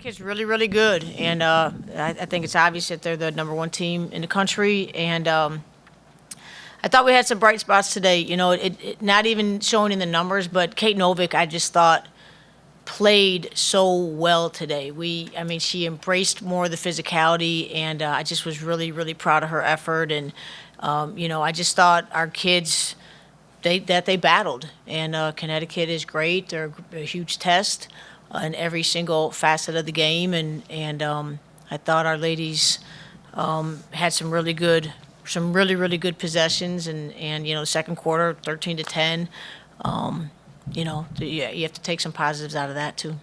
Connecticut's really, really good, and I think it's obvious that they're the number one team in the country. And I thought we had some bright spots today. It not even showing in the numbers, but Kate Novick, I just thought played so well today. She embraced more of the physicality, and I just was really, really proud of her effort. And I just thought our kids, they battled, and Connecticut is great. They're a huge test in every single facet of the game, and I thought our ladies had some really, really good possessions, and the second quarter, 13-10. You have to take some positives out of that too.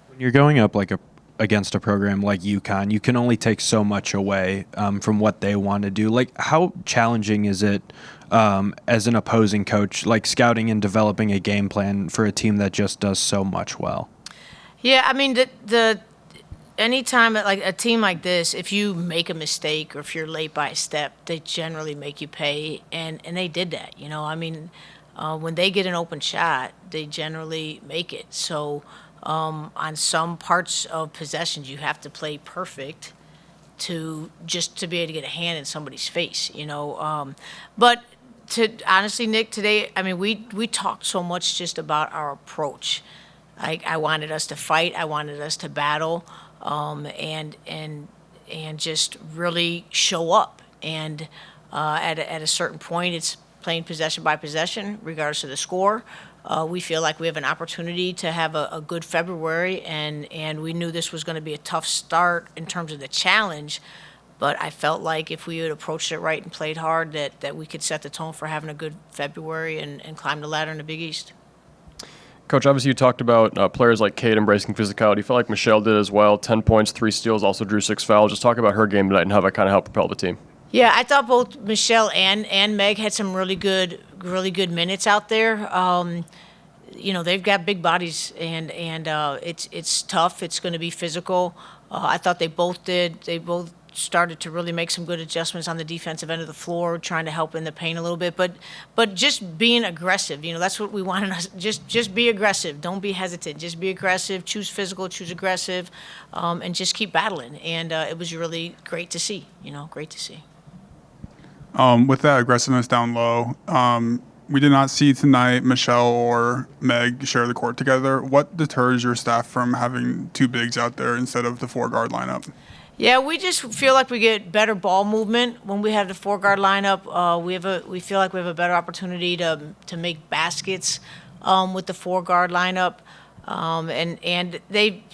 When you're going up against a program like UConn, you can only take so much away from what they want to do. How challenging is it as an opposing coach, scouting and developing a game plan for a team that just does so much well? Yeah, anytime a team like this, if you make a mistake or if you're late by a step, they generally make you pay, and they did that. When they get an open shot, they generally make it. So on some parts of possessions, you have to play perfect to be able to get a hand in somebody's face. But honestly, Nick, today, we talked so much just about our approach. I wanted us to fight. I wanted us to battle, and just really show up. And at a certain point, it's playing possession by possession, regardless of the score. We feel like we have an opportunity to have a good February, and we knew this was going to be a tough start in terms of the challenge, but I felt like if we had approached it right and played hard, that we could set the tone for having a good February and climb the ladder in the Big East. Coach, obviously you talked about players like Kate embracing physicality. You felt like Michelle did as well. 10 points, 3 steals, also drew 6 fouls. Just talk about her game tonight and how that kind of helped propel the team. Yeah, I thought both Michelle and Meg had some really good minutes out there. They've got big bodies, and it's tough. It's going to be physical. I thought they both did. They both started to really make some good adjustments on the defensive end of the floor, trying to help in the paint a little bit. But just being aggressive, that's what we wanted us. Just be aggressive. Don't be hesitant. Just be aggressive. Choose physical. Choose aggressive, and just keep battling. And it was really great to see. Great to see. With that aggressiveness down low, we did not see tonight Michelle or Meg share the court together. What deters your staff from having 2 bigs out there instead of the 4-guard lineup? Yeah, we just feel like we get better ball movement when we have the 4-guard lineup. We feel like we have a better opportunity to make baskets with the 4-guard lineup, and they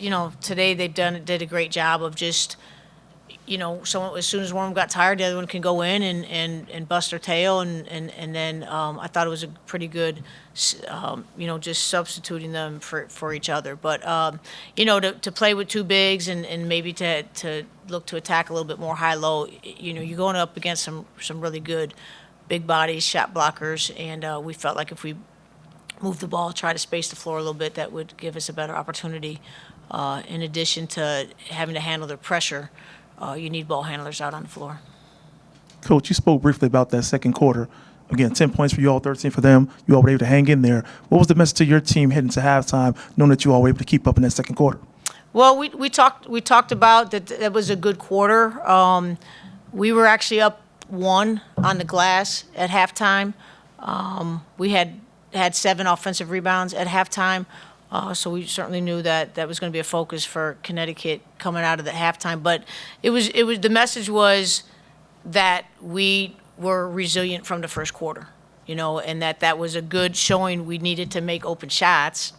today did a great job of just. Someone, as soon as one of them got tired, the other one can go in and bust their tail, and then I thought it was a pretty good, just substituting them for each other. But to play with 2 bigs and maybe to look to attack a little bit more high-low, you're going up against some really good big bodies, shot blockers, and we felt like if we move the ball, try to space the floor a little bit, that would give us a better opportunity. In addition to having to handle their pressure. You need ball handlers out on the floor. Coach, you spoke briefly about that second quarter. Again, 10 points for you all, 13 for them. You all were able to hang in there. What was the message to your team heading to halftime, knowing that you all were able to keep up in that second quarter? Well, we talked about that was a good quarter. We were actually up 1 on the glass at halftime. We had 7 offensive rebounds at halftime. So we certainly knew that was going to be a focus for Connecticut coming out of the halftime. But it was the message was that we were resilient from the first quarter, and that was a good showing. We needed to make open shots.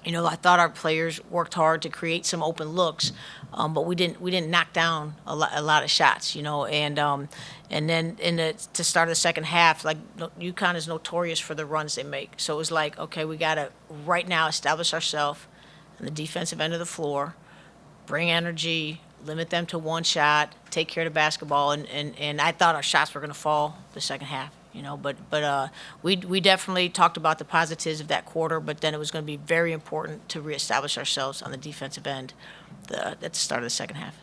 I thought our players worked hard to create some open looks, but we didn't knock down a lot of shots, and then to start the second half, UConn is notorious for the runs they make. So it was like, okay, we got to right now establish ourselves on the defensive end of the floor, bring energy, limit them to 1 shot, take care of the basketball, and I thought our shots were going to fall the second half. But we definitely talked about the positives of that quarter, but then it was going to be very important to reestablish ourselves on the defensive end at the start of the second half.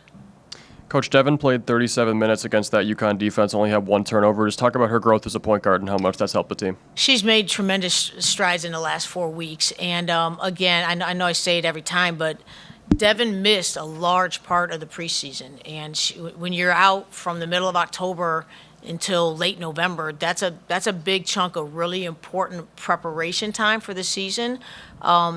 Coach, Devin played 37 minutes against that UConn defense, only had 1 turnover. Just talk about her growth as a point guard and how much that's helped the team. She's made tremendous strides in the last 4 weeks. And, again, I know I say it every time, but, Devin missed a large part of the preseason, and when you're out from the middle of October until late November, that's a big chunk of really important preparation time for the season.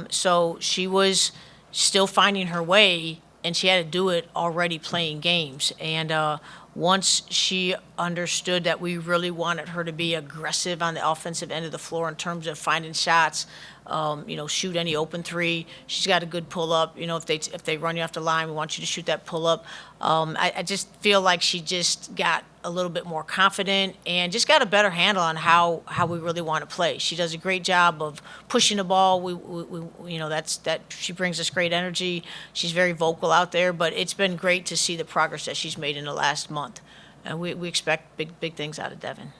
So she was still finding her way, and she had to do it already playing games. And once she understood that we really wanted her to be aggressive on the offensive end of the floor in terms of finding shots, shoot any open three. She's got a good pull up. If they run you off the line, we want you to shoot that pull up. I just feel like she just got a little bit more confident and just got a better handle on how we really want to play. She does a great job of pushing the ball. She brings us great energy. She's very vocal out there, but it's been great to see the progress that she's made in the last month. And we expect big things out of Devin.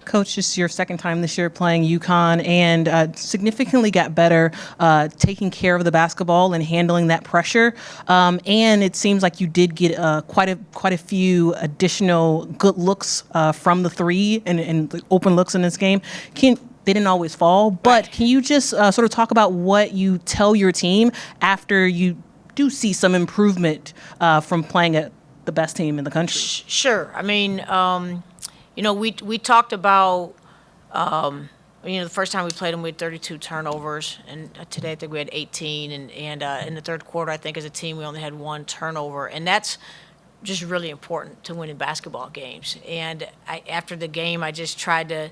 Coach, this is your second time this year playing UConn, and significantly got better taking care of the basketball and handling that pressure. And it seems like you did get quite a few additional good looks from the three and the open looks in this game. They didn't always fall, but can you just sort of talk about what you tell your team after you do see some improvement from playing at the best team in the country? Sure. I mean, we talked about, the first time we played them, we had 32 turnovers, and today I think we had 18, and in the third quarter, I think as a team, we only had 1 turnover, and that's just really important to winning basketball games. And after the game, I just tried to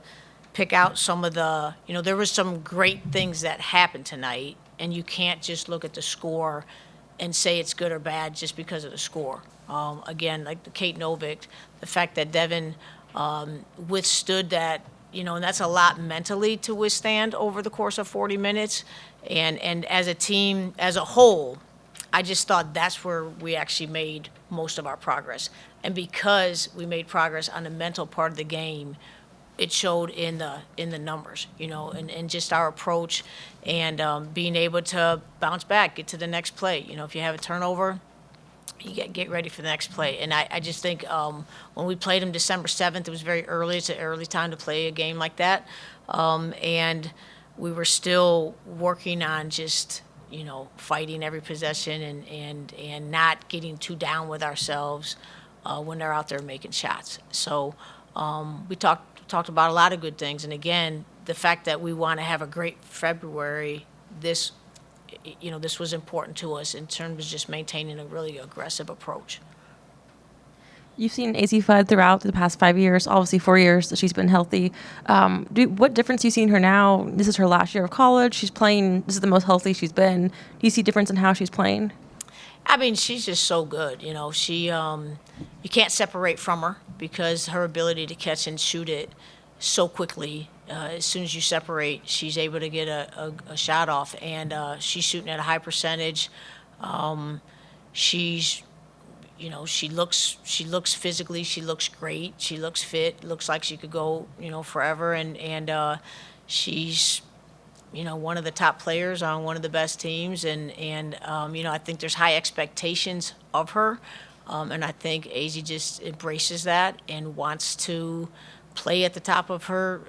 pick out some of the, there was some great things that happened tonight, and you can't just look at the score and say it's good or bad just because of the score. Again, like the Kate Novick, the fact that Devin withstood that, and that's a lot mentally to withstand over the course of 40 minutes. And as a team, as a whole, I just thought that's where we actually made most of our progress. And because we made progress on the mental part of the game, it showed in the numbers, and just our approach and being able to bounce back, get to the next play. If you have a turnover, you get ready for the next play. And I just think when we played them December 7th, it was very early. It's an early time to play a game like that. And we were still working on just, fighting every possession and not getting too down with ourselves when they're out there making shots. So we talked about a lot of good things. And again, the fact that we want to have a great February, this was important to us in terms of just maintaining a really aggressive approach. You've seen AZ Fudd throughout the past 5 years, obviously 4 years that she's been healthy. What difference do you see in her now? This is her last year of college. She's playing. This is the most healthy she's been. Do you see a difference in how she's playing? I mean, she's just so good. She you can't separate from her because her ability to catch and shoot it so quickly. As soon as you separate, she's able to get a shot off, and she's shooting at a high percentage. She's, she looks physically, she looks great, she looks fit, looks like she could go, forever, and she's, one of the top players on one of the best teams, and I think there's high expectations of her, and I think AZ just embraces that and wants to play at the top of her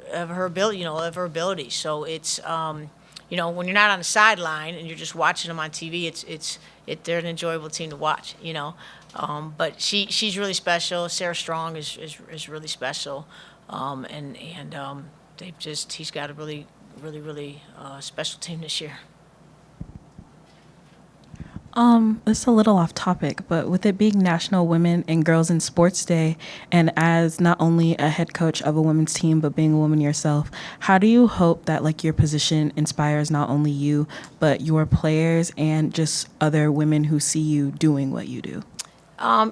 ability. So it's when you're not on the sideline and you're just watching them on TV, they're an enjoyable team to watch. But she's really special. Sarah Strong is really special, and he's got a really special team this year. This is a little off topic, but with it being National Women and Girls in Sports Day, and as not only a head coach of a women's team, but being a woman yourself, how do you hope that your position inspires not only you, but your players and just other women who see you doing what you do? I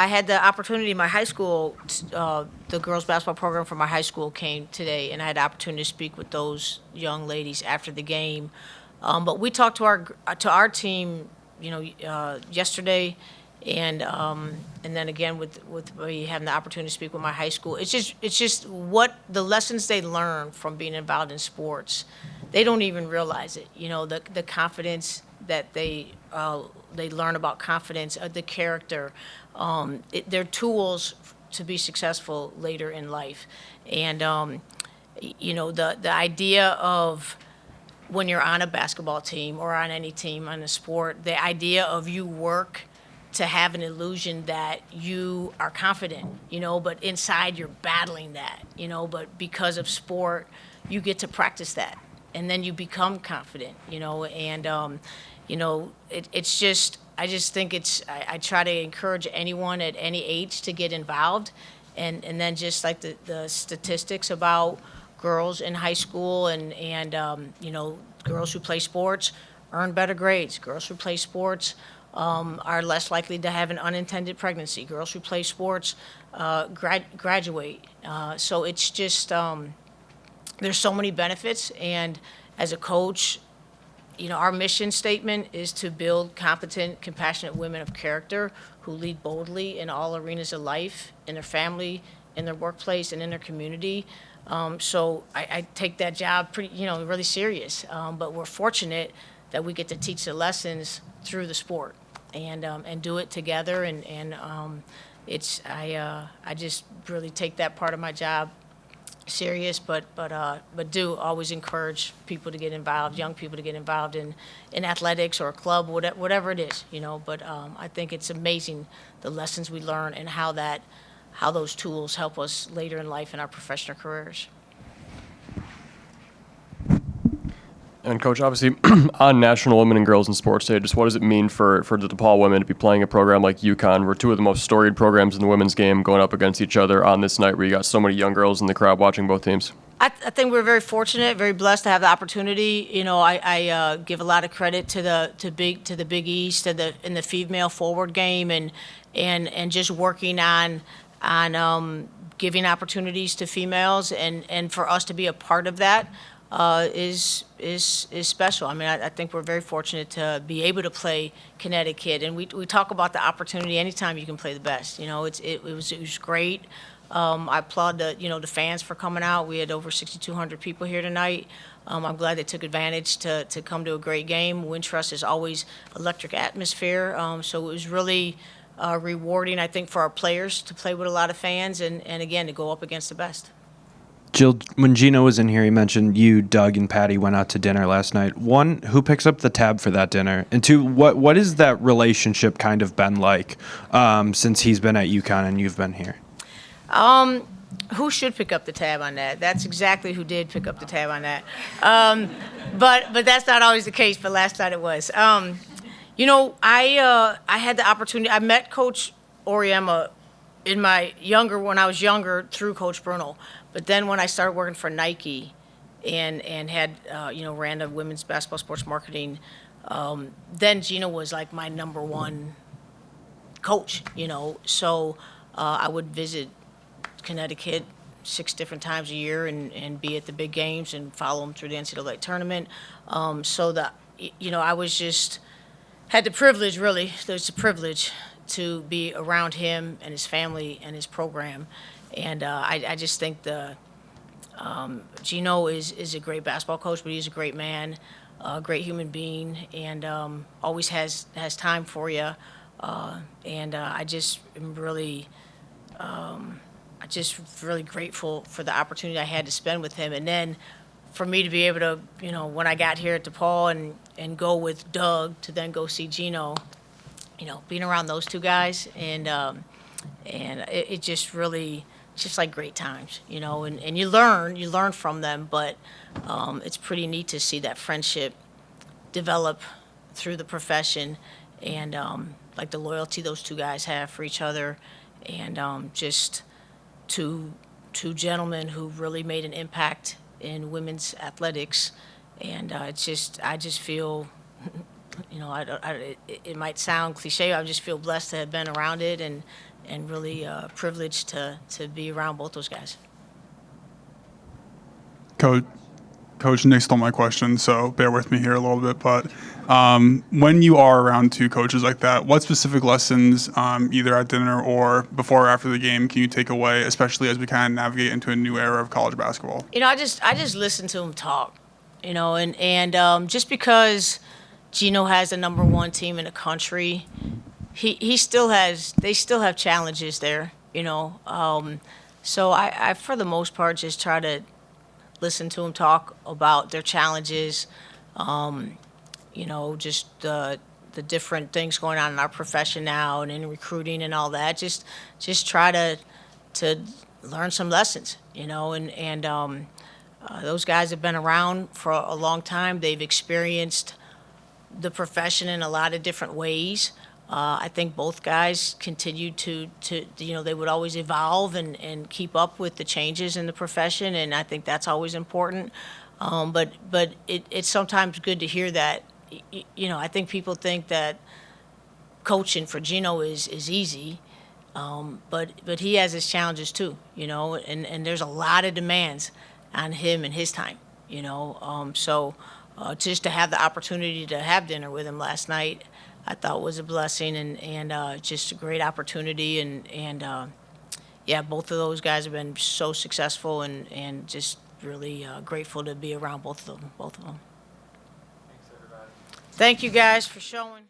had the opportunity in my high school, the girls basketball program for my high school came today, and I had the opportunity to speak with those young ladies after the game. But we talked to our team, yesterday, and then again with me having the opportunity to speak with my high school. It's just what the lessons they learn from being involved in sports. They don't even realize it. The confidence that they learn about confidence, the character. They're tools to be successful later in life, and the idea of when you're on a basketball team or on any team on a sport, the idea of you work to have an illusion that you are confident, but inside you're battling that, but because of sport, you get to practice that. And then you become confident, and, it's just, I just think I try to encourage anyone at any age to get involved. And then just like the statistics about girls in high school and girls who play sports earn better grades. Girls who play sports are less likely to have an unintended pregnancy. Girls who play sports graduate. So it's just, there's so many benefits. And as a coach, our mission statement is to build competent, compassionate women of character who lead boldly in all arenas of life, in their family, in their workplace, and in their community. So I take that job pretty, really serious. But we're fortunate that we get to teach the lessons through the sport and do it together. And I just really take that part of my job serious, but do always encourage people to get involved, young people to get involved in athletics or a club, whatever it is, But I think it's amazing the lessons we learn and how those tools help us later in life in our professional careers. And Coach, obviously, on National Women and Girls in Sports Day, just what does it mean for the DePaul women to be playing a program like UConn? We're two of the most storied programs in the women's game going up against each other on this night where you got so many young girls in the crowd watching both teams. I think we're very fortunate, very blessed to have the opportunity. I give a lot of credit to the Big East, in the female forward game, and just working on giving opportunities to females, and for us to be a part of that is special. I mean, I think we're very fortunate to be able to play Connecticut, and we talk about the opportunity anytime you can play the best. It was great. I applaud the fans for coming out. We had over 6,200 people here tonight. I'm glad they took advantage to come to a great game. Wintrust is always electric atmosphere, so it was really rewarding, I think, for our players to play with a lot of fans and again, to go up against the best. Jill, when Gino was in here, he mentioned you, Doug, and Patty went out to dinner last night. One, who picks up the tab for that dinner? And two, what has that relationship kind of been like since he's been at UConn and you've been here? Who should pick up the tab on that? That's exactly who did pick up the tab on that. But that's not always the case, but last night it was. I had the opportunity. I met Coach Oriema when I was younger through Coach Brunel. But then when I started working for Nike and had, ran the women's basketball sports marketing, then Gina was like my number one coach, So I would visit Connecticut 6 different times a year and be at the big games and follow them through the NCAA tournament. I was just, had the privilege, really, there's a privilege to be around him and his family and his program. And I just think Gino is a great basketball coach, but he's a great man, a great human being, and always has time for you. I just am really, really grateful for the opportunity I had to spend with him. And then for me to be able to, when I got here at DePaul and go with Doug to then go see Gino, being around those two guys and it just really. It's just like great times, and you learn from them, but it's pretty neat to see that friendship develop through the profession and like the loyalty those two guys have for each other and just two gentlemen who really made an impact in women's athletics. And I just feel, it might sound cliche, I just feel blessed to have been around it and really privileged to be around both those guys. Coach Nick stole my question, so bear with me here a little bit. But when you are around two coaches like that, what specific lessons, either at dinner or before or after the game, can you take away, especially as we kind of navigate into a new era of college basketball? I just listen to them talk, and just because Gino has the number one team in the country, they still have challenges there, So I for the most part, just try to listen to them talk about their challenges, You know, just the different things going on in our profession now and in recruiting and all that. Just try to learn some lessons, you know, and those guys have been around for a long time. They've experienced the profession in a lot of different ways. I think both guys continue to you know, they would always evolve and keep up with the changes in the profession, and I think that's always important. But it's sometimes good to hear that. You know, I think people think that coaching for Gino is easy, but he has his challenges too, you know, and there's a lot of demands on him and his time, you know. So just to have the opportunity to have dinner with him last night, I thought was a blessing and just a great opportunity. And yeah, both of those guys have been so successful and just really grateful to be around both of them. Thank you guys for showing.